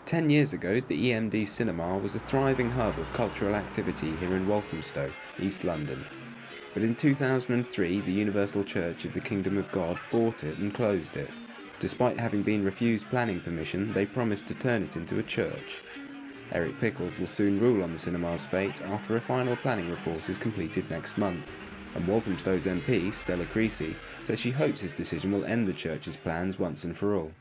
10 years ago, the EMD Cinema was a thriving hub of cultural activity here in Walthamstow, East London. But in 2003, the Universal Church of the Kingdom of God bought it and closed it. Despite having been refused planning permission, they promised to turn it into a church. Eric Pickles will soon rule on the cinema's fate after a final planning report is completed next month. And Walthamstow's MP, Stella Creasy, says she hopes his decision will end the church's plans once and for all.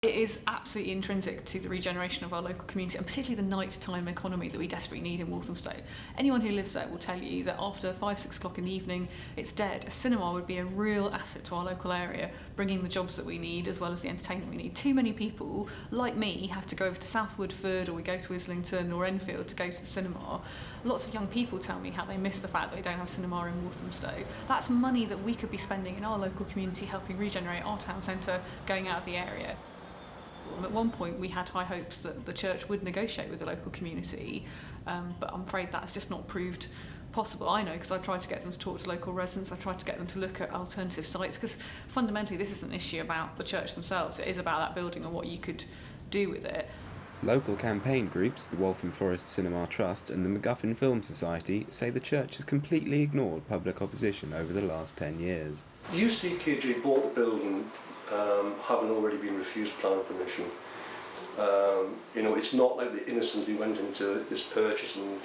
It is absolutely intrinsic to the regeneration of our local community, and particularly the nighttime economy that we desperately need in Walthamstow. Anyone who lives there will tell you that after 5-6 o'clock in the evening, it's dead. A cinema would be a real asset to our local area, bringing the jobs that we need as well as the entertainment we need. Too many people, like me, have to go over to South Woodford or we go to Islington or Enfield to go to the cinema. Lots of young people tell me how they miss the fact that they don't have cinema in Walthamstow. That's money that we could be spending in our local community helping regenerate our town centre, going out of the area. At one point we had high hopes that the church would negotiate with the local community, but I'm afraid that's just not proved possible. I know because I tried to get them to talk to local residents, I tried to get them to look at alternative sites, because fundamentally this isn't an issue about the church themselves, it is about that building and what you could do with it. Local campaign groups, the Waltham Forest Cinema Trust and the MacGuffin Film Society, say the church has completely ignored public opposition over the last 10 years. UCKG bought the building having already been refused planning permission. It's not like they innocently went into this purchase and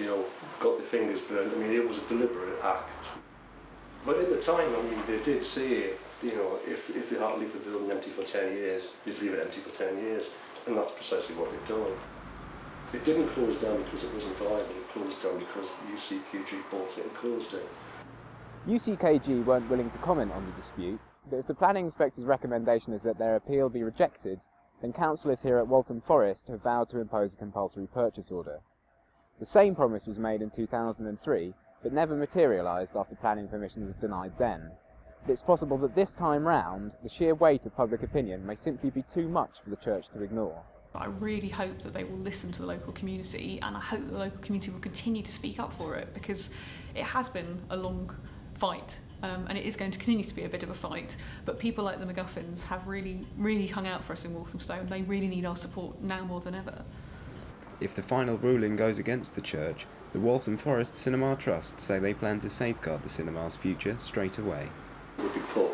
got their fingers burned. I mean, it was a deliberate act. But at the time, they did say, if they had to leave the building empty for 10 years, they'd leave it empty for 10 years, and that's precisely what they've done. It didn't close down because it wasn't viable. It closed down because UCKG bought it and closed it. UCKG weren't willing to comment on the dispute, but if the planning inspector's recommendation is that their appeal be rejected, then councillors here at Waltham Forest have vowed to impose a compulsory purchase order. The same promise was made in 2003, but never materialised after planning permission was denied then. But it's possible that this time round, the sheer weight of public opinion may simply be too much for the church to ignore. I really hope that they will listen to the local community, and I hope that the local community will continue to speak up for it, because it has been a long fight. And it is going to continue to be a bit of a fight, but people like the MacGuffins have really hung out for us in Walthamstow, and they really need our support now more than ever. If the final ruling goes against the church, the Waltham Forest Cinema Trust say they plan to safeguard the cinema's future straight away. It would be put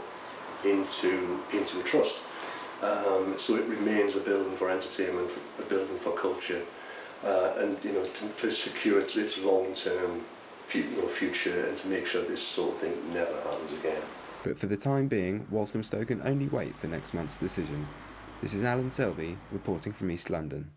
into a trust, so it remains a building for entertainment, a building for culture, and to secure its long-term future, and to make sure this sort of thing never happens again. But for the time being, Walthamstow can only wait for next month's decision. This is Alan Selby reporting from East London.